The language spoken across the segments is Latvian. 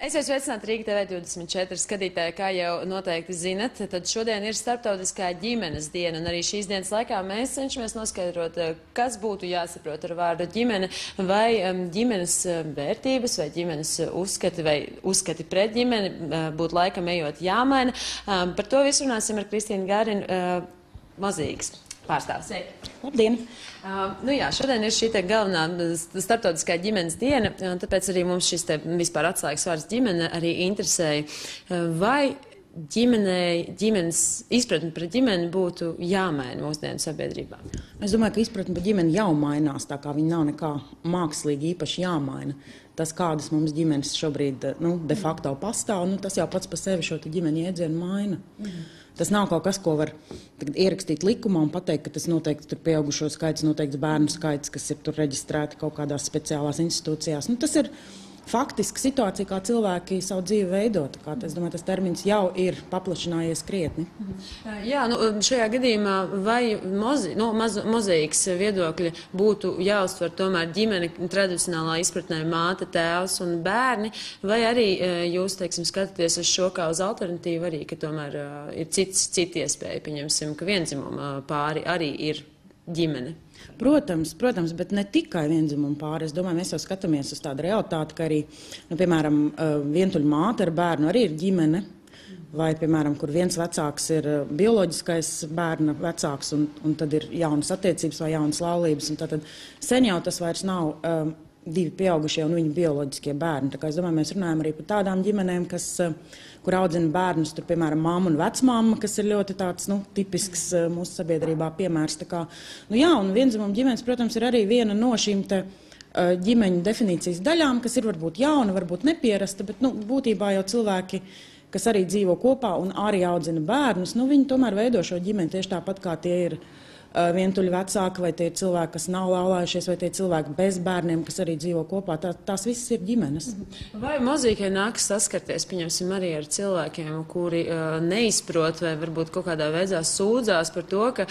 Esiet sveicināti Rīga TV 24 skatītāji, kā jau noteikti zinat, tad šodien ir Starptautiskā ģimenes diena, un arī šīs dienas laikā mēs cenšamies noskaidrot, kas būtu jāsaprot ar vārdu ģimene, vai ģimenes vērtības, vai ģimenes uzskati, vai uzskati pret ģimeni būtu laikam ejot jāmaina. Par to visu runāsim ar Kristīnu Gārinu, Mozaīkas pārstāvs. Labdien! Nu jā, šodien ir šī galvenā starptautiskā ģimenes diena, un tāpēc arī mums šis vispār atslēgas vārds ģimene arī interesēja. Vai ģimenes izpratne pret ģimeni būtu jāmaina mūsdienu sabiedrībā? Es domāju, ka izpratne par ģimeni jau mainās, tā kā viņa nav nekā mākslīgi īpaši jāmaina. Tas, kādas mums ģimenes šobrīd de facto pastāv, tas jau pats par sevi šo ģimeni iedzienu maina. Tas nav kaut kas, ko var ierakstīt likumā un pateikt, ka tas noteikti tur pieaugušo skaits, noteikts bērnu skaits, kas ir tur reģistrēti kaut kādās speciālās institūcijās. Tas ir faktiski situācija, kā cilvēki savu dzīvi veido. Es domāju, tas termins jau ir paplašinājies krietni. Jā, šajā gadījumā vai Mozaīkas viedokļi būtu jāuztver tomēr ģimene tradicionālā izpratnē māte, tēvs un bērni, vai arī jūs, skatāties uz šo kā uz alternatīvu arī, ka tomēr ir citi iespēja, pieņemsim, ka viendzimuma pāri arī ir ģimene? Protams, bet ne tikai viendzimumu pāri. Es domāju, mēs jau skatāmies uz tādu realitāti, ka arī, piemēram, vientuļa māte ar bērnu arī ir ģimene, vai, piemēram, kur viens vecāks ir bioloģiskais bērna vecāks, un tad ir jaunas attiecības vai jaunas laulības, un tad sen jau tas vairs nav divi pieaugušie un viņu bioloģiskie bērni. Tā kā es domāju, mēs runājam arī par tādām ģimenēm, kur audzina bērnus, tur, piemēram, mamma un vecmamma, kas ir ļoti tāds, tipisks mūsu sabiedrībā piemērs. Tā kā, jā, un vienzimuma ģimenes, protams, ir arī viena no šīm ģimeņu definīcijas daļām, kas ir varbūt jauna, varbūt nepierasta, bet, būtībā jau cilvēki, kas arī dzīvo kopā un arī audzina bērnus, viņi tomēr veido šo ģimeni tieši tāpat, kā tie ir vientuļi vecāki, vai tie ir cilvēki, kas nav laulājušies, vai tie ir cilvēki bez bērniem, kas arī dzīvo kopā. Tās visas ir ģimenes. Vai Mozaīkai nākas saskarties, pieņemsim, arī ar cilvēkiem, kuri neizprot vai varbūt kaut kādā veidā sūdzās par to, ka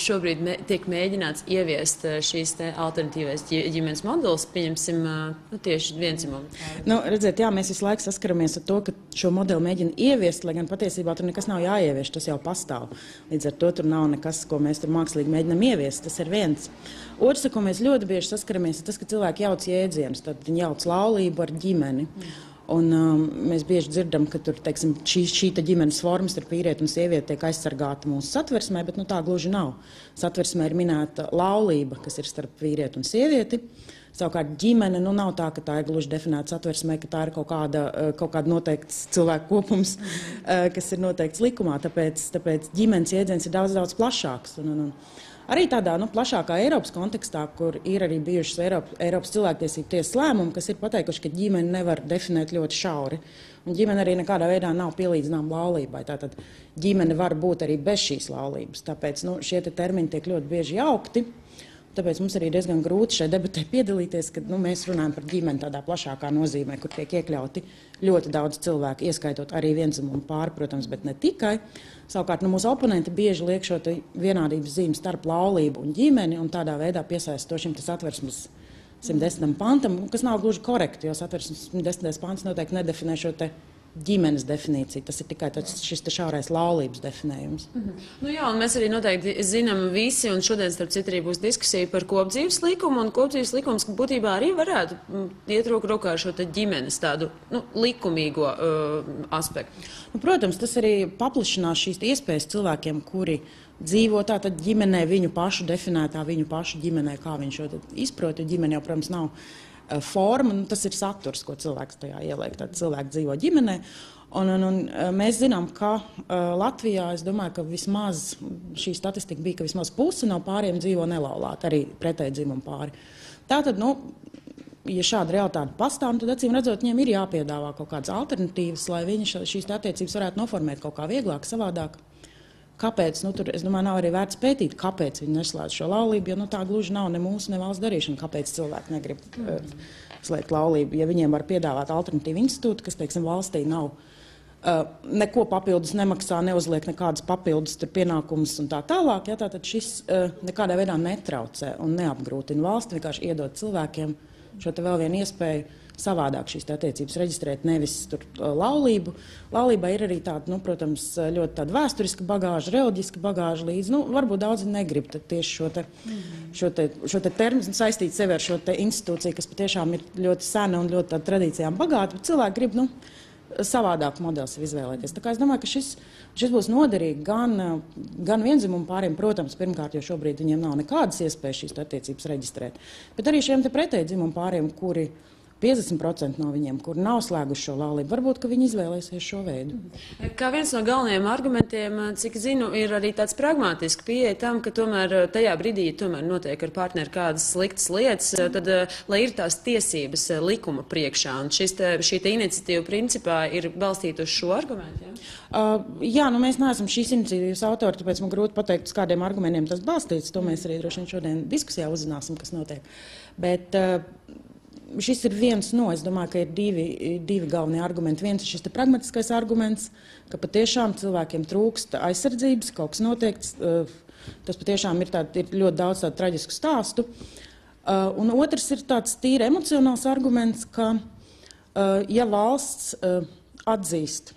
šobrīd tiek mēģināts ieviest šīs alternatīvais ģimenes modelis, pieņemsim, tieši viendzimumu? Redziet, jā, mēs visu laiku saskaramies ar to, ka šo modeli mēģina ieviest, lai gan patiesībā tur nekas nav jāievieš, tas jau pastāv. Līdz ar to tur nav nekas, ko mēs tur mākslīgi mēģinām ieviest. Tas ir viens. Otrs, ko mēs ļoti bieži saskaramies, ir tas, ka cilvēki jauc jēdzienus. Tad viņi jauc laulību ar ģimeni. Un mēs bieži dzirdam, ka tur, šī ģimenes forma starp vīrieti un sievieti tiek aizsargāta mūsu satversmē, bet tā gluži nav. Satversmē ir minēta laulība, kas ir starp vīrieti un sievieti. Savukārt ģimene nav tā, ka tā ir gluži definēta satversmē, ka tā ir kaut kāda noteikts cilvēku kopums, kas ir noteikts likumā. Tāpēc ģimenes jēdziens ir daudz plašāks. Arī tādā plašākā Eiropas kontekstā, kur ir arī bijušas Eiropas cilvēktiesību tiesas lēmumi, kas ir pateikuši, ka ģimeni nevar definēt ļoti šauri. Un ģimene arī nekādā veidā nav pielīdzināma laulībai. Tātad ģimene var būt arī bez šīs laulības. Tāpēc šie termini tiek ļoti bieži jaukti. Tāpēc mums arī diezgan grūti šai debatē piedalīties, kad mēs runājam par ģimeni tādā plašākā nozīmē, kur tiek iekļauti ļoti daudz cilvēku, ieskaitot arī viendzimumu pāri, protams, bet ne tikai. Savukārt mūsu oponenti bieži liek šo vienādības zīmi starp laulību un ģimeni un tādā veidā piesaista to šim Satversmes 110. pantam, kas nav gluži korekti, jo Satversmes 110. pants noteikti nedefinē šo ģimenes definīcija. Tas ir tikai šis šaurais laulības definējums. Jā, un mēs arī noteikti zinām visi, un šodien starp citu arī būs diskusija par kopdzīves likumu, un kopdzīves likums būtībā arī varētu iet roku rokā ar šo ģimenes tādu likumīgo aspektu. Protams, tas arī paplašinās šīs iespējas cilvēkiem, kuri dzīvo tātad ģimenē, viņu pašu definētā, viņu pašu ģimenē, kā viņš šo izprot, jo ģimene jau, protams, nav forma, tas ir saturs, ko cilvēks tajā ieliek. Tad cilvēki dzīvo ģimenē. Un mēs zinām, ka Latvijā, es domāju, ka vismaz šī statistika bija, ka vismaz puse no pāriem dzīvo nelaulāti, arī pretēji dzimumu pāri. Tātad, ja šāda realitāte pastāv, tad acīm redzot, viņiem ir jāpiedāvā kaut kādas alternatīvas, lai viņi šīs attiecības varētu noformēt kaut kā vieglāk, savādāk. Kāpēc? Tur, es domāju, nav arī vērts pētīt, kāpēc viņi neslēdz šo laulību, jo tā gluži nav ne mūsu, ne valsts darīšana, kāpēc cilvēki negrib slēgt laulību. Ja viņiem var piedāvāt alternatīvu institūtu, kas, valstī nav neko papildus nemaksā, neuzliek nekādas papildus pienākumus un tā tālāk. Ja, tātad šis nekādā veidā netraucē un neapgrūtina valsti, vienkārši iedod cilvēkiem šo te vēl vienu iespēju savādāk šīs attiecības reģistrēt, nevis laulību. Laulībā ir arī tāda, protams, ļoti tāda vēsturiska bagāža, reliģiska bagāža līdzi. Varbūt daudzi negrib tieši šo te terminu saistīt sevi ar šo te institūciju, kas patiešām ir ļoti sena un ļoti tāda tradīcijām bagāta, bet cilvēki grib, savādāku modeli sev izvēlēties. Tā kā es domāju, ka šis būs noderīgi gan vienzimumu pāriem, protams, pirmkārt, jo šobrīd viņiem nav nekādas iespējas šīs attiecības reģistrēt, bet arī šiem te pretēji dzimumu pāriem, kuri 50% no viņiem, kuri nav slēguši šo laulību, varbūt, ka viņi izvēlēsies šo veidu. Kā viens no galvenajiem argumentiem, cik zinu, ir arī tāds pragmātisks pieeja tam, ka tomēr tajā brīdī notiek ar partneri kādas sliktas lietas, tad, lai ir tās tiesības likuma priekšā, un šī iniciatīva principā ir balstīta uz šo argumentu, ja? Jā, mēs neesam šīs iniciatīvas autori, tāpēc man grūti pateikt, uz kādiem argumentiem tas balstīts. To mēs arī droši vien šodien diskusijā uzzināsim, kas notiek. Bet šis ir viens no, es domāju, ka ir divi galvenie argumenti. Viens ir šis te pragmatiskais arguments, ka patiešām cilvēkiem trūkst aizsardzības, kaut kas noteikts. Tas patiešām ir ļoti daudz tādu traģisku stāstu. Un otrs ir tāds tīri emocionāls arguments, ka ja valsts atzīst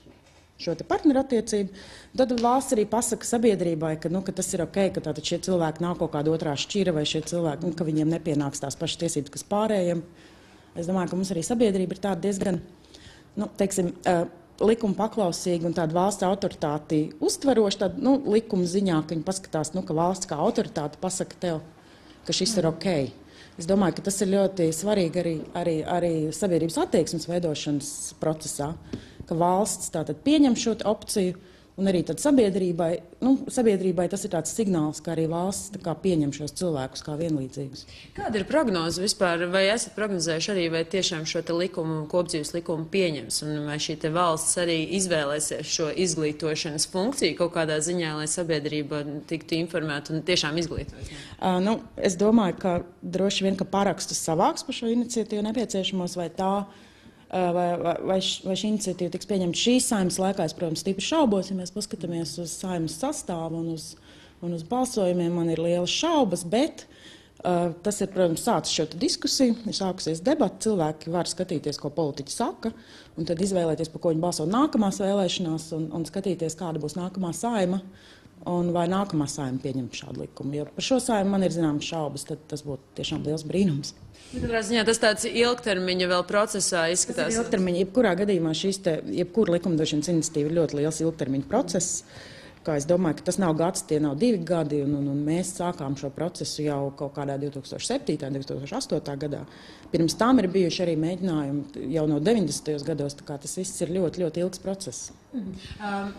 šo te partnerattiecību, tad valsts arī pasaka sabiedrībai, ka tas ir ok, ka tātad šie cilvēki nav kaut kāda otrā šķira vai šie cilvēki, ka viņiem nepienāks tās pašas tiesības, kas pārējiem. Es domāju, ka mums arī sabiedrība ir tāda diezgan, likuma paklausīga un tāda valsts autoritāti uztveroša, tāda, likuma ziņā, ka viņi paskatās, ka valsts kā autoritāte pasaka tev, ka šis ir ok. Es domāju, ka tas ir ļoti svarīgi arī sabiedrības attieksmes veidošanas procesā, ka valsts tātad pieņem šo opciju, un arī tad sabiedrībai tas ir tāds signāls, ka arī valsts pieņem šos cilvēkus kā vienlīdzīgus. Kāda ir prognoze vispār? Vai esat prognozējuši arī, vai tiešām šo te likumu, kopdzīves likumu pieņems, un vai šī te valsts arī izvēlēsies šo izglītošanas funkciju kaut kādā ziņā, lai sabiedrība tiktu informēta un tiešām izglītot? Es domāju, ka droši vien, ka parakstus savāks par šo iniciatīvu nepieciešamos, vai šī iniciatīva tiks pieņemta šīs Saeimas laikā. Es, protams, stipri šaubos, ja mēs paskatāmies uz Saeimas sastāvu un uz balsojumiem, man ir lielas šaubas, bet tas ir, protams, sācis šo diskusiju, ir sākusies debata, cilvēki var skatīties, ko politiķi saka, un tad izvēlēties, par ko viņi balso nākamās vēlēšanās, un skatīties, kāda būs nākamā Saeima, un vai nākamā Saeima pieņem šādu likumu. Jo par šo Saeimu man ir zināmas šaubas, tad tas būtu tiešām liels brīnums. Katrā ziņā tas tāds ilgtermiņa vēl procesā izskatās. Ilgtermiņa, jebkurā gadījumā jebkura likumdošanas iniciatīva ir ļoti liels ilgtermiņa process. Kā es domāju, ka tas nav gads, tie nav 2 gadi, un mēs sākām šo procesu jau kaut kādā 2007. 2008. gadā. Pirms tam ir bijuši arī mēģinājumi jau no 90. gados, tā kā tas viss ir ļoti, ļoti ilgs process.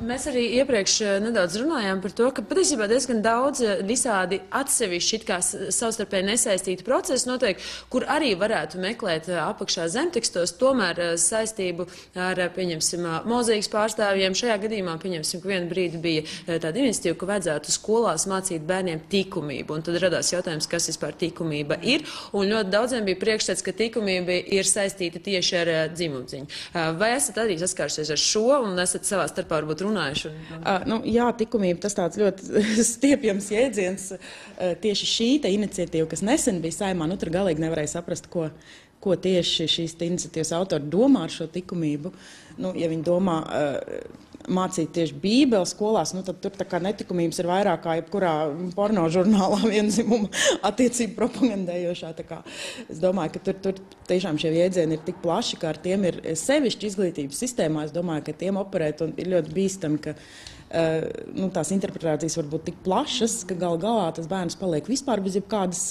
Mēs arī iepriekš nedaudz runājām par to, ka patiesībā diezgan daudz visādi atsevišķi it kā savstarpēji nesaistīti procesi notiek, kur arī varētu meklēt apakšā zemtekstos, tomēr saistību ar, pieņemsim, mozaīkas pārstāvjiem. Šajā gadījumā, pieņemsim, ka vienu brīdi bija tāda iniciatīva, ka vajadzētu skolās mācīt bērniem likumību, un tad radās jautājums, kas vispār likumība ir, un ļoti daudziem bija priekšstats, ka likumība ir saistīta tieši ar dzimumziņu. Vai esat arī saskārusies ar šo, un esat savā starpā varbūt runājuši? Jā, likumība, tas tāds ļoti stiepjams jēdziens. Tieši šī iniciatīva, kas nesen bija Saeimā, tur galīgi nevarēja saprast, ko tieši šīs iniciatīvas autori domā ar šo likumību. Ja viņi domā mācīt tieši Bībeli skolās, tad tur tā kā netikumības ir vairāk kā jebkurā porno žurnālā vienzimuma attiecību propagandējošā. Es domāju, ka tur tiešām šie jēdzieni ir tik plaši, ka ar tiem ir sevišķi izglītības sistēmā. Es domāju, ka tiem operēt un ir ļoti bīstami, ka tās interpretācijas var būt tik plašas, ka galā tas bērns paliek vispār bez jebkādas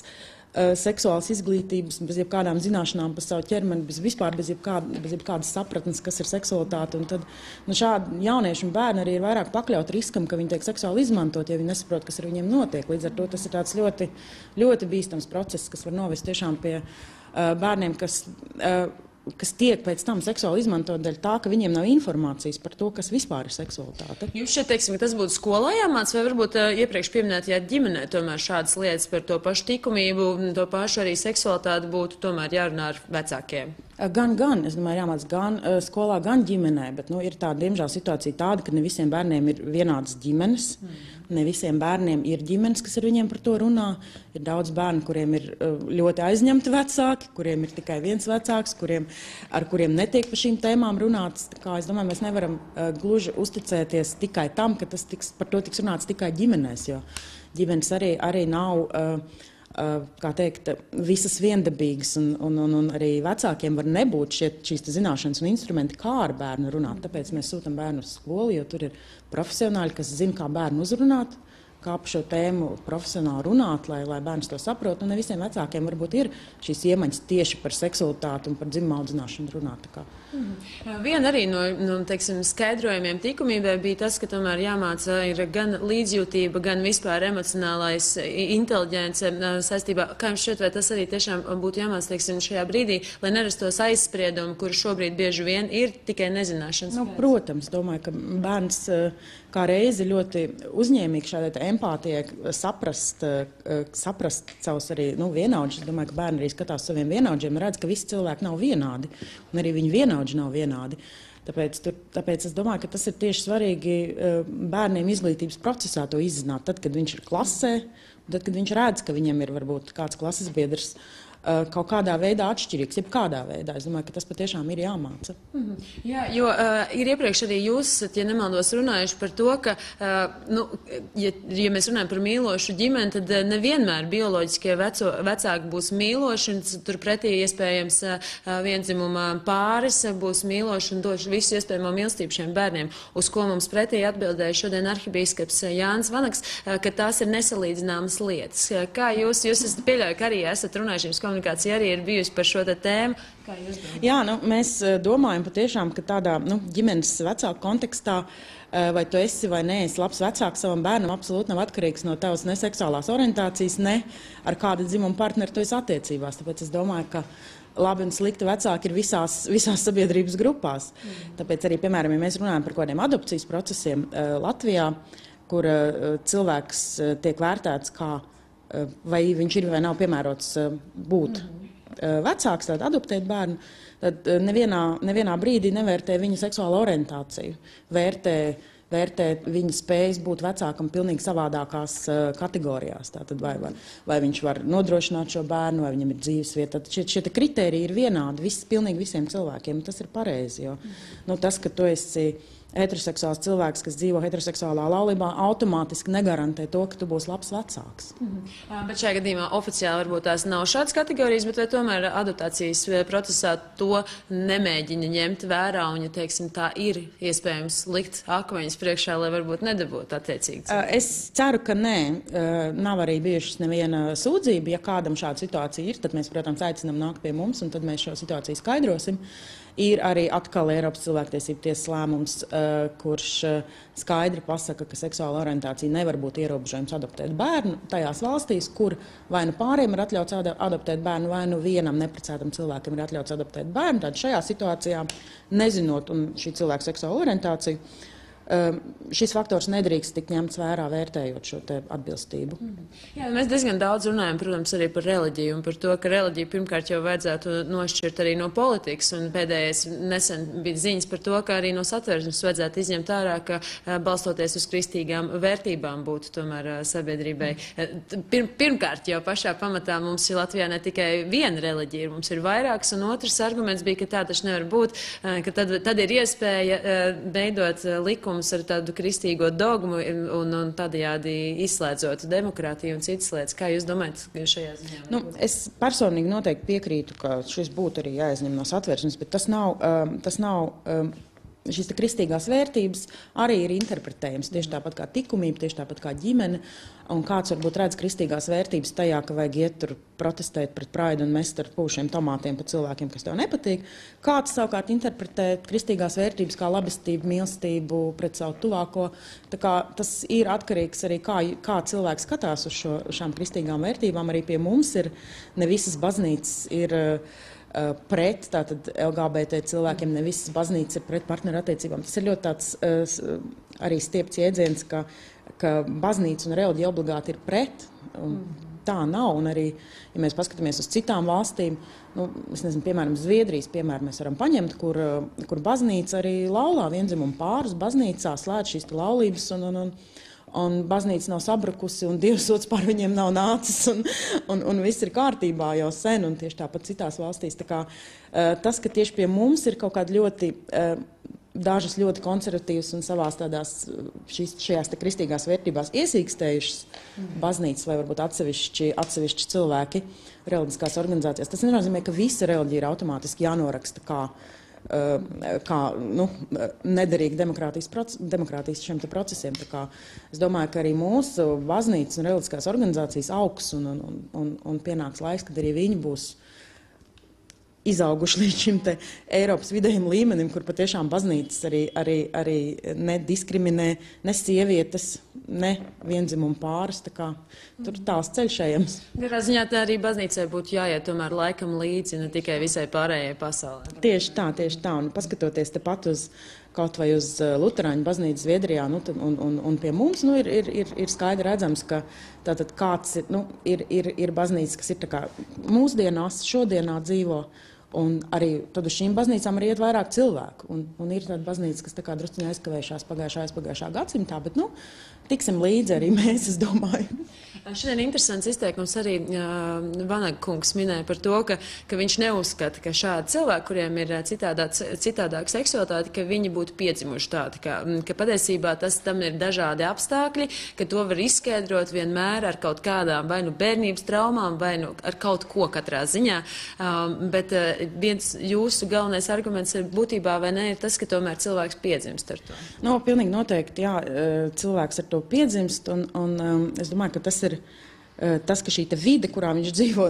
seksuālas izglītības, bez jebkādām zināšanām par savu ķermeni, bez jebkādas sapratnes, kas ir seksualitāte. Un tad šādi jaunieši un bērni arī ir vairāk pakļauti riskam, ka viņi tiek seksuāli izmantot, ja viņi nesaprot, kas ar viņiem notiek. Līdz ar to tas ir tāds ļoti, ļoti bīstams process, kas var novest tiešām pie bērniem, kas kas tiek pēc tam seksuāli izmantot dēļ tā, ka viņiem nav informācijas par to, kas vispār ir seksualitāte. Jūs šeit teiksim, ka tas būtu skolā jāmāc, vai varbūt iepriekš pieminētajā ģimenē tomēr šādas lietas par to pašu likumību, to pašu arī seksualitāti būtu tomēr jārunā ar vecākiem? Gan, es domāju, jāmāc gan skolā, gan ģimenē, bet ir tāda, diemžēl, situācija tāda, ka ne visiem bērniem ir vienādas ģimenes, ne visiem bērniem ir ģimenes, kas ar viņiem par to runā. Ir daudz bērnu, kuriem ir ļoti aizņemti vecāki, kuriem ir tikai viens vecāks, ar kuriem netiek par šīm tēmām runāts. Tā kā, es domāju, mēs nevaram gluži uzticēties tikai tam, ka par to tiks runāts tikai ģimenēs, jo ģimenes arī nav, kā teikt, visas viendabīgas, un arī vecākiem var nebūt šīs zināšanas un instrumenti, kā ar bērnu runāt. Tāpēc mēs sūtam bērnu uz skolu, jo tur ir profesionāļi, kas zina, kā bērnu uzrunāt, kā par šo tēmu profesionāli runāt, lai bērns to saprot. Un ne visiem vecākiem varbūt ir šīs iemaņas tieši par seksualitāti un par dzimumu audzināšanu runāt. Viena arī no teiksim, skaidrojumiem likumībai bija tas, ka tomēr jāmāca ir gan līdzjūtība, gan vispār emocionālais inteliģence saistībā. Kā jums šķiet, vai tas arī tiešām būtu jāmāca, teiksim, šajā brīdī, lai nerastos aizspriedumi, kuri šobrīd bieži vien ir tikai nezināšanas? Protams, domāju, ka bērns kā reizi ļoti uzņēmīgi šādai empātijai saprast savus arī vienaudžus. Es domāju, ka bērni arī skatās saviem vienaudžiem un redz, ka visi cilvēki nav vienādi, un arī viņu vienaudži nav vienādi. Tāpēc es domāju, ka tas ir tieši svarīgi bērniem izglītības procesā to izzināt. Tad, kad viņš ir klasē, un tad, kad viņš redz, ka viņam ir varbūt kāds klases biedrs kaut kādā veidā atšķirīgs, jebkādā veidā. Es domāju, ka tas patiešām ir jāmāca. Jā, jo ir iepriekš arī jūs, ja nemaldos, runājuši par to, ka, ja mēs runājam par mīlošu ģimeni, tad nevienmēr bioloģiskie vecāki būs mīloši, un turpretī iespējams vienzimuma pāris būs mīloši un došu visu iespējamo mīlestību šiem bērniem, uz ko mums pretī atbildēja šodien arhibīskaps Jānis Vanaks, ka tās ir nesalīdzināmas lietas. Kā jūs esat pieļauju, ka arī esat runājuši, komunikācija arī ir bijusi par šo tēmu. Kā jūs domājat? Jā, mēs domājam patiešām, ka tādā ģimenes vecāku kontekstā, vai tu esi vai neesi labs vecāks savam bērnam, absolūti nav atkarīgs no tavas ne seksuālās orientācijas, ne ar kādu dzimumu partneri tu esi attiecībās. Tāpēc es domāju, ka labi un slikti vecāki ir visās sabiedrības grupās. Tāpēc arī, piemēram, ja mēs runājam par kādiem adopcijas procesiem Latvijā, kur cilvēks tiek vērtēts kā vai viņš ir vai nav piemērots būt vecāks, tad adoptēt bērnu, tad nevienā brīdī nevērtē viņa seksuālo orientāciju, vērtē viņa spējas būt vecākam pilnīgi savādākās kategorijās. Tātad vai viņš var nodrošināt šo bērnu, vai viņam ir dzīvesvieta. Šie kritēriji ir vienādi pilnīgi visiem cilvēkiem. Tas ir pareizi, jo tas, ka tu esi heteroseksuāls cilvēks, kas dzīvo heteroseksuālā laulībā, automātiski negarantē to, ka tu būsi labs vecāks. Bet šajā gadījumā oficiāli varbūt tās nav šādas kategorijas, bet vai tomēr adoptācijas procesā to nemēģina ņemt vērā un, ja teiksim, tā ir iespējams likt akmeņus priekšā, lai varbūt nedabūtu attiecīgi? Es ceru, ka nē. Nav arī bijušas neviena sūdzība. Ja kādam šāda situācija ir, tad mēs, protams, aicinām nākt pie mums un tad mēs šo situāciju skaidrosim. Ir arī atkal Eiropas cilvēktiesību tiesas lēmums, kurš skaidri pasaka, ka seksuāla orientācija nevar būt ierobežojums adoptēt bērnu tajās valstīs, kur vai nu pāriem ir atļauts adoptēt bērnu, vai nu vienam neprecētam cilvēkam ir atļauts adoptēt bērnu. Tad šajā situācijā, nezinot šī cilvēka seksuālo orientāciju, šis faktors nedrīkst tikt ņemts vērā, vērtējot šo atbilstību. Jā, mēs diezgan daudz runājam, protams, arī par reliģiju un par to, ka reliģiju pirmkārt jau vajadzētu nošķirt arī no politikas, un pēdējais nesen bija ziņas par to, ka arī no satversmes vajadzētu izņemt ārā, ka balstoties uz kristīgām vērtībām būtu tomēr sabiedrībai. Pirmkārt jau pašā pamatā mums ir Latvijā ne tikai viena reliģija, mums ir vairākas, un otrs arguments bija, ka tā taču nevar būt, ka tad ir iespēja veidot likumu ar tādu kristīgo dogmu un tādējādi izslēdzot demokrātiju un citas lietas. Kā jūs domājat šajā ziņā? Es personīgi noteikti piekrītu, ka šis būtu arī jāizņem no satversmes, bet tas nav šīs kristīgās vērtības arī ir interpretējams tieši tāpat kā likumība, tieši tāpat kā ģimene. Un kāds varbūt redz kristīgās vērtības tajā, ka vajag iet tur protestēt pret praidu un mest ar pūšiem tomātiem pa cilvēkiem, kas tev nepatīk. Kāds savukārt interpretē kristīgās vērtības kā labestību, mīlestību pret savu tuvāko. Tā kā tas ir atkarīgs arī kā cilvēks skatās uz šām kristīgām vērtībām. Arī pie mums ir ne visas baznīcas ir pret, tātad LGBT cilvēkiem, ne visas baznīcas ir pret partneru attiecībām. Tas ir ļoti tāds arī stiepts jēdziens, ka baznīca un reliģija obligāti ir pret. Tā nav, un arī, ja mēs paskatāmies uz citām valstīm, es nezinu, piemēram, Zviedrijas piemēram mēs varam paņemt, kur baznīca arī laulā viendzimumu pārus, baznīcā slēdz šīs laulības, un baznīca nav sabrukusi, un dievsots pār viņiem nav nācis, un viss ir kārtībā jau sen, un tieši tāpat citās valstīs. Tā kā, tas, ka tieši pie mums ir kaut kādi ļoti, dažas ļoti konservatīvas un savās tādās šajās kristīgās vērtībās iesīkstējušas baznīcas vai varbūt atsevišķi cilvēki reliģiskās organizācijās. Tas nenozīmē, ka visa reliģija ir automātiski jānoraksta kā nederīgi demokrātijas šiem procesiem. Tā kā es domāju, ka arī mūsu baznīcas un reliģiskās organizācijas augs un pienāks laiks, kad arī viņi būs izauguši līdz šim te Eiropas vidējiem līmenim, kur patiešām baznīcas arī nediskriminē ne sievietes, ne viendzimumu pārus. Tā kā tur tāls ceļš ejams. Garā ziņā tā arī baznīcai būtu jāiet tomēr laikam līdzi, ne tikai visai pārējai pasaulē. Tieši tā. Un paskatoties tepat uz kaut vai uz Luterāņu baznīcu Zviedrijā, un pie mums ir skaidri redzams, ka tātad kāds ir baznīca, kas ir tā kā mūsdienās, šodienā dzīvo, un arī tad uz šīm baznīcām arī iet vairāk cilvēku. Un ir tāda baznīca, kas tā kā drusciņā aizkavējušās pagājušā gadsimtā, bet tiksim līdzi arī mēs, es domāju. Šodien interesants izteikums arī Vanaga kungs minēja par to, ka viņš neuzskata, ka šādi cilvēki, kuriem ir citādāka seksualitāte, ka viņi būtu piedzimuši tādi, ka patiesībā tam ir dažādi apstākļi, ka to var izskaidrot vienmēr ar kaut kādām vai bērnības traumām, vai ar kaut ko katrā ziņā, bet viens jūsu galvenais arguments ir būtībā vai ne ir tas, ka tomēr cilvēks piedzimst ar to. Pilnīgi noteikti, jā, cilvēks ar to piedzimst, un es domāju, ka tas ir tas, ka šī vide, kurā viņš dzīvo,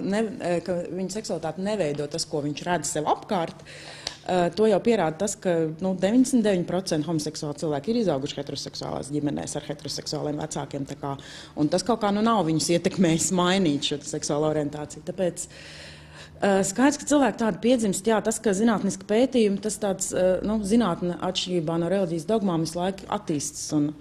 ka viņa seksualitāte neveido tas, ko viņš redz sev apkārt, to jau pierāda tas, ka 99% homoseksuāli cilvēki ir izauguši heteroseksuālās ģimenēs ar heteroseksuāliem vecākiem. Un tas kaut kā nav viņus ietekmējis mainīt šo seksuālo orientāciju. Tāpēc skaidrs, ka cilvēki tādi piedzimst, jā, tas, ka zinātniski pētījumi, tas tāds, zinātne atšķirībā no reliģijas dogmām visu laiku attīstas un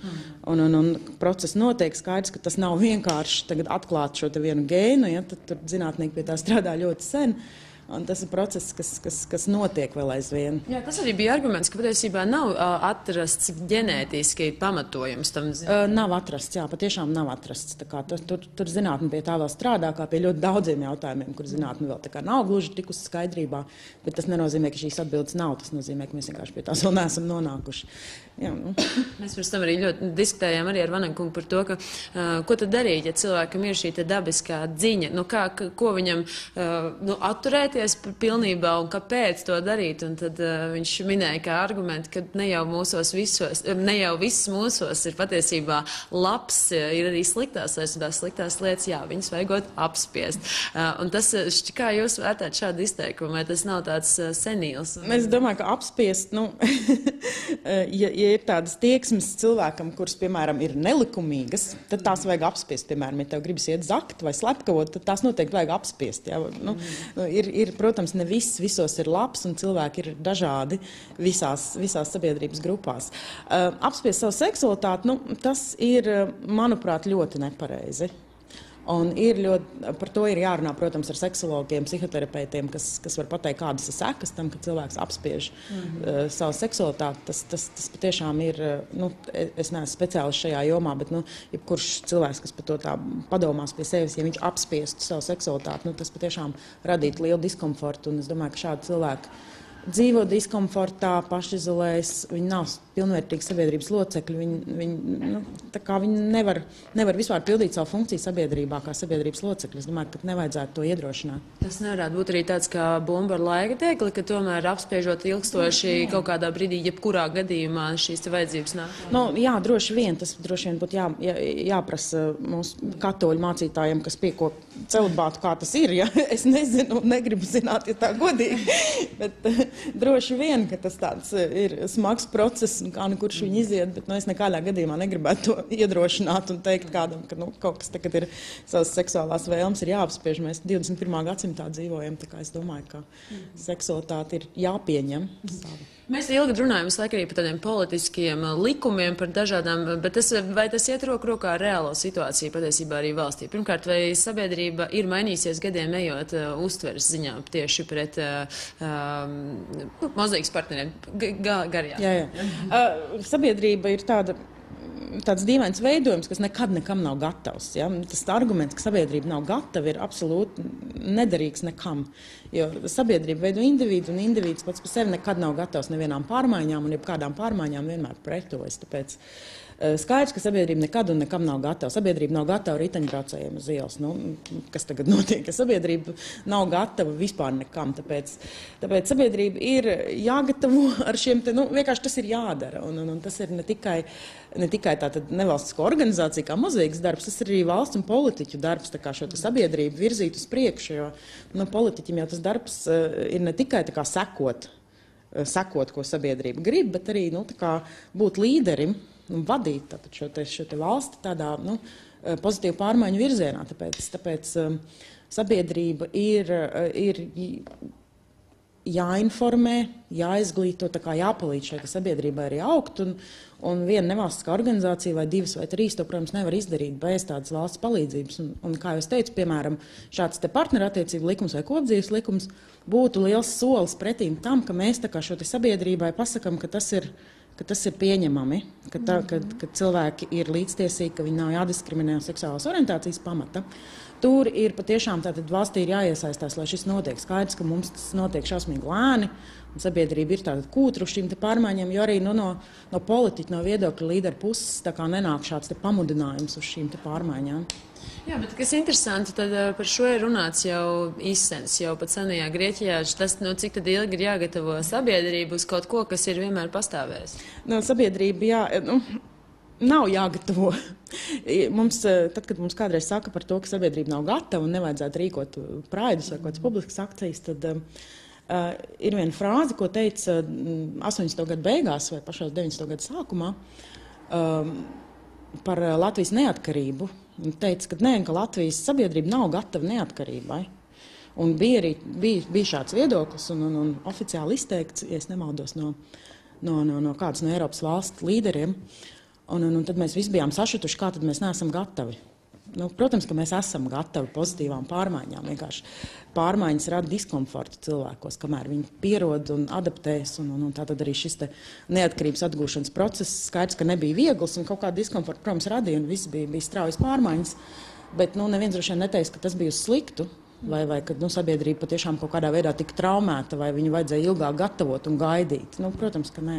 process notiek. Skaidrs, ka tas nav vienkārši tagad atklāt šo te vienu gēnu, ja, tad tur zinātnieki pie tā strādā ļoti sen. Un tas ir process, kas notiek vēl aizvien. Jā, tas arī bija arguments, ka patiesībā nav atrasts ģenētiski pamatojums tam. Nav atrasts, jā, patiešām nav atrasts. Tā kā tur zinātne pie tā vēl strādā, kā pie ļoti daudziem jautājumiem, kur zinātne vēl tā kā nav gluži tikusi skaidrībā, bet tas nenozīmē, ka šīs atbildes nav. Tas nozīmē, ka mēs vienkārši pie tās vēl neesam nonākuši. Jā, Mēs pirms tam arī ļoti diskutējām arī ar Vanagu kungu par to, ka ko tad darīt, ja cilvēkam ir šī dabiskā dziņa, ko viņam atturēties pilnībā un kāpēc to darīt. Un tad viņš minēja kā argumentu, ka ne jau viss mūsos ir patiesībā labs, ir arī sliktās lietas, un tās sliktās lietas, jā, viņas vajagot apspiest. Un tas, kā jūs vērtāt šādu izteikumu, vai tas nav tāds senīls? Es domāju, ka apspiest, ja ir tādas tieksmes cilvēkam, kuras, piemēram, ir nelikumīgas, tad tās vajag apspiest. Piemēram, ja tev gribas iet zakt vai slepkavot, tad tās noteikti vajag apspiest. Jā. Protams, ne visos ir labs, un cilvēki ir dažādi visās sabiedrības grupās. Apspiest savu seksualitāti, tas ir, manuprāt, ļoti nepareizi. Un par to ir jārunā, protams, ar seksologiem, psihoterapeitiem, kas var pateikt, kādas ir sekas tam, ka cilvēks apspiež savu seksualitāti. Tas patiešām ir, es neesmu speciālists šajā jomā, bet jebkurš cilvēks, kas par to tā padomās pie sevis, ja viņš apspiestu savu seksualitāti, tas patiešām radītu lielu diskomfortu. Un es domāju, ka šādi cilvēki dzīvo diskomfortā, pašizolējas, viņi nav pilnvērtīgi sabiedrības locekļi, viņi nevar vispār pildīt savu funkciju sabiedrībā kā sabiedrības locekļi. Es domāju, ka nevajadzētu to iedrošināt. Tas nevarētu būt arī tāds kā bumba ar laika tīkli, ka tomēr apspiežot ilgstoši kaut kādā brīdī, jebkurā gadījumā šīs vajadzības nāk? Jā, droši vien. Tas droši vien būtu jāprasa mūsu katoļu mācītājiem, kas celibātu, kā tas ir. Ja? Es nezinu, negribu zināt, ja tā godīgi. Bet droši vien, ka tas tāds ir smags process, un kā kurš viņu iziet, bet es nekādā gadījumā negribētu to iedrošināt un teikt kādam, ka kaut kas tagad ir savas seksuālās vēlmes ir jāapspiež. Mēs 21. gadsimtā dzīvojam, tā kā es domāju, ka seksualitāte ir jāpieņem. Mēs ilgi runājam arī par tādiem politiskiem likumiem, par dažādām, bet vai tas iet roku rokā ar reālo situāciju patiesībā arī valstī? Pirmkārt, vai sabiedrība ir mainīsies gadiem ejot uztveres ziņā tieši pret mozaīkas partneriem garajā? Jā. Sabiedrība ir tāds dīvains veidojums, kas nekad nekam nav gatavs. Ja? Tas arguments, ka sabiedrība nav gatava, ir absolūti nederīgs nekam. Jo sabiedrība veido individu, un individs pats par sevi nekad nav gatavs nevienām pārmaiņām, un jebkādām pārmaiņām vienmēr pretojas. Tāpēc skaidrs, ka sabiedrība nekad un nekam nav gatava. Sabiedrība nav gatava riteņbraucējiem uz ielas. Kas tagad notiek? Ja sabiedrība nav gatava vispār nekam. Tāpēc sabiedrība ir jāgatavo ar šiem vienkārši tas ir jādara. Un tas ir ne tikai tātad nevalstisko organizāciju kā mozaīkas darbs, tas ir arī valsts un politiķu darbs, tā kā šo sabiedrību virzīt uz priekšu, jo politiķim jau tas darbs ir ne tikai tā kā sekot, ko sabiedrība grib, bet arī būt līderim un vadīt šo te valsti tādā pozitīvu pārmaiņu virzienā. Tāpēc sabiedrība ir jāinformē, jāizglīto, jāpalīdz šai sabiedrībai arī augt. Un viena nevalstiskā organizācija vai divas vai trīs to, protams, nevar izdarīt bez tādas valsts palīdzības. Un kā jau es teicu, piemēram, šāds te partnerattiecību likums vai kopdzīves likums būtu liels solis pretīm tam, ka mēs šo te sabiedrībai pasakam, ka tas ir pieņemami, ka cilvēki ir līdztiesīgi, ka viņi nav jādiskriminē uz seksuālās orientācijas pamata. Tur ir patiešām valstī ir jāiesaistās, lai šis notiek. Skaidrs, ka mums tas notiek šausmīgi lēni, un sabiedrība ir kūtra uz šīm pārmaiņām, jo arī no politiķa, no viedokļa līderu puses nenāk šāds pamudinājums uz šīm pārmaiņām. Jā, bet kas interesanti, tad par šo ir runāts jau izsens, jau pat senajā Grieķijā. Tas, cik tad ilgi ir jāgatavo sabiedrību uz kaut ko, kas ir vienmēr pastāvējis? Sabiedrība, nav jāgatavo. Tad, kad mums kādreiz saka par to, ka sabiedrība nav gatava un nevajadzētu rīkot praidus vai kādas publiskas akcijas, tad ir viena frāze, ko teica 80. gadu beigās vai pašās 90. gadu sākumā par Latvijas neatkarību. Teica, ka Latvijas sabiedrība nav gatava neatkarībai. Un bija šāds viedoklis un oficiāli izteikts, ja es nemaldos, no kādas no Eiropas valstu līderiem. Un tad mēs visi bijām sašutuši, kā tad mēs neesam gatavi. Protams, ka mēs esam gatavi pozitīvām pārmaiņām. Vienkārši pārmaiņas rada diskomfortu cilvēkos, kamēr viņi pierod un adaptējas. Un tātad arī šis neatkarības atgūšanas process skaidrs, ka nebija viegls un kaut kādu diskomfortu, protams, radīja un viss bija straujas pārmaiņas. Bet neviens droši vien neteiks, ka tas bija uz sliktu. Vai ka sabiedrība patiešām kaut kādā veidā tika traumēta, vai viņu vajadzēja ilgāk gatavot un gaidīt. Protams, ka nē.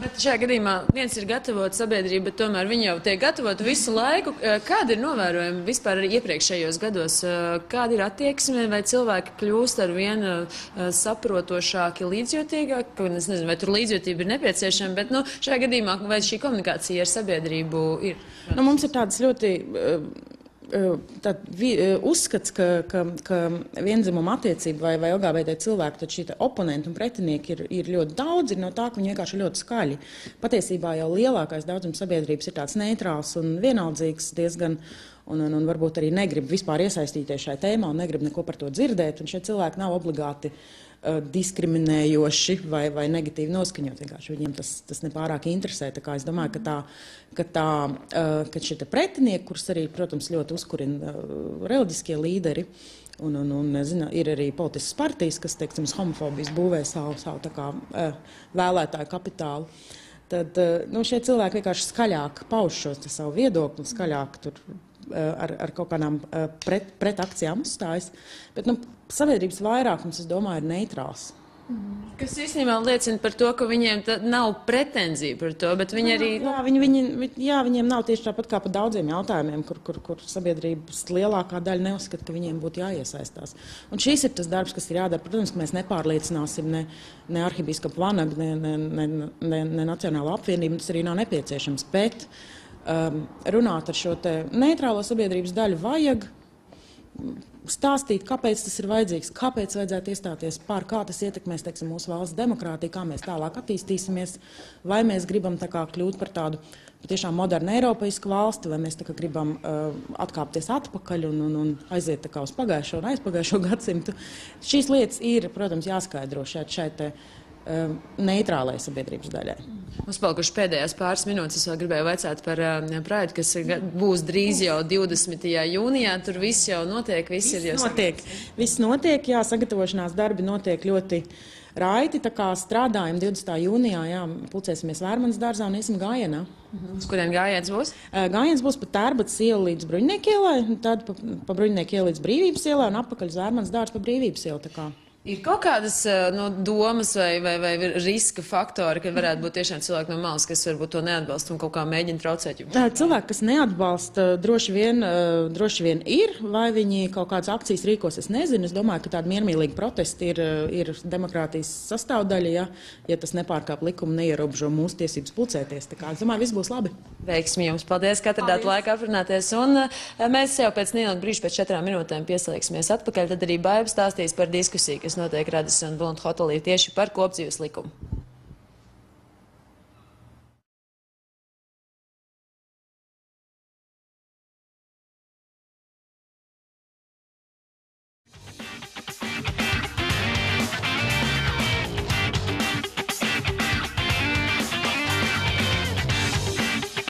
Bet šajā gadījumā viens ir gatavot sabiedrību, bet tomēr viņi jau tiek gatavot visu laiku. Kādi ir novērojumi vispār arī iepriekšējos gados? Kāda ir attieksme, vai cilvēki kļūst ar vien saprotošāki, līdzjūtīgāki? Es nezinu, vai tur līdzjūtība ir nepieciešama, bet šajā gadījumā vai šī komunikācija ar sabiedrību ir? Mums ir tādas ļoti... uzskats, ka vienzimuma attiecība vai LGBT cilvēki, tad šī oponenti un pretinieki ir ļoti daudz, ir no tā, ka viņi vienkārši ļoti skaļi. Patiesībā jau lielākais daudzums sabiedrības ir tāds neitrāls un vienaldzīgs diezgan, un varbūt arī negrib vispār iesaistīties šajā tēmā un negrib neko par to dzirdēt, un šie cilvēki nav obligāti diskriminējoši vai negatīvi noskaņot. Vienkārši viņiem tas nepārāk interesē. Tā kā es domāju, ka šie pretinieki, kurus arī, protams, ļoti uzkurina reliģiskie līderi, un ir arī politiskas partijas, kas, teiksim, homofobijas būvē savu tā kā vēlētāju kapitālu. Tad šie cilvēki vienkārši skaļāk pauž šo savu viedokli, skaļāk tur ar kaut kādām pretakcijām uzstājas. Bet sabiedrības vairākums, es domāju, ir neitrāls. Kas īstenībā liecina par to, ka viņiem nav pretenzija par to, bet viņi arī... Viņiem nav tieši tāpat kā par daudziem jautājumiem, kur sabiedrības lielākā daļa neuzskata, ka viņiem būtu jāiesaistās. Un šīs ir tas darbs, kas ir jādara. Protams, ka mēs nepārliecināsim ne arhibīskapu Vanagu, ne Nacionālo apvienību, tas arī nav nepieciešams. Bet runāt ar šo te neitrālo sabiedrības daļu vajag. stāstīt, kāpēc tas ir vajadzīgs, kāpēc vajadzētu iestāties par, kā tas ietekmēs, teiksim, mūsu valsts demokrātiju, kā mēs tālāk attīstīsimies, vai mēs gribam tā kā kļūt par tādu patiešām modernu eiropeisku valsti, vai mēs tā kā gribam atkāpties atpakaļ un aiziet tā kā uz pagājušo un aizpagājušo gadsimtu. Šīs lietas ir, protams, jāskaidro šai te neitrālai sabiedrības daļai. Mums palikuši pēdējās pāris minūtes. Es vēl gribēju vaicāt par Pride, kas būs drīz jau 20. jūnijā. Tur viss jau notiek, Viss notiek, jā, sagatavošanās darbi notiek ļoti raiti, tā kā strādājam 20. jūnijā, jā, pulcēsimies Vērmanas dārzā un iesim gājienā. Uz kurien gājiens būs? Gājiens būs pa Tērbatas ielu līdz Bruņinieku ielai, tad pa Bruņinieku ielu līdz Brīvības ielai un atpakaļ uz Vērmanas dārzu pa Brīvības ielu, tā kā. Ir kaut kādas domas vai riska faktori, ka varētu būt tiešām cilvēki no malas, kas varbūt to neatbalsta un kaut kā mēģina traucēt jums? Cilvēki, kas neatbalsta, droši vien ir, vai viņi kaut kādas akcijas rīkos, es nezinu. Es domāju, ka tāda miermīlīga protesti ir demokrātijas sastāvdaļa, ja tas nepārkāp likumu, neierobežo mūsu tiesības pulcēties. Tā kā, es domāju, viss būs labi. Veiksmi jums. Paldies, ka atradāt laiku aprunāties. Un mēs jau pēc neilga brīža, pēc 4 minūtēm pieslēgsimies atpakaļ. Tad arī Baiba stāstīs par diskusiju, kas notiek Radisson Blu hotelī tieši par kopdzīves likumu.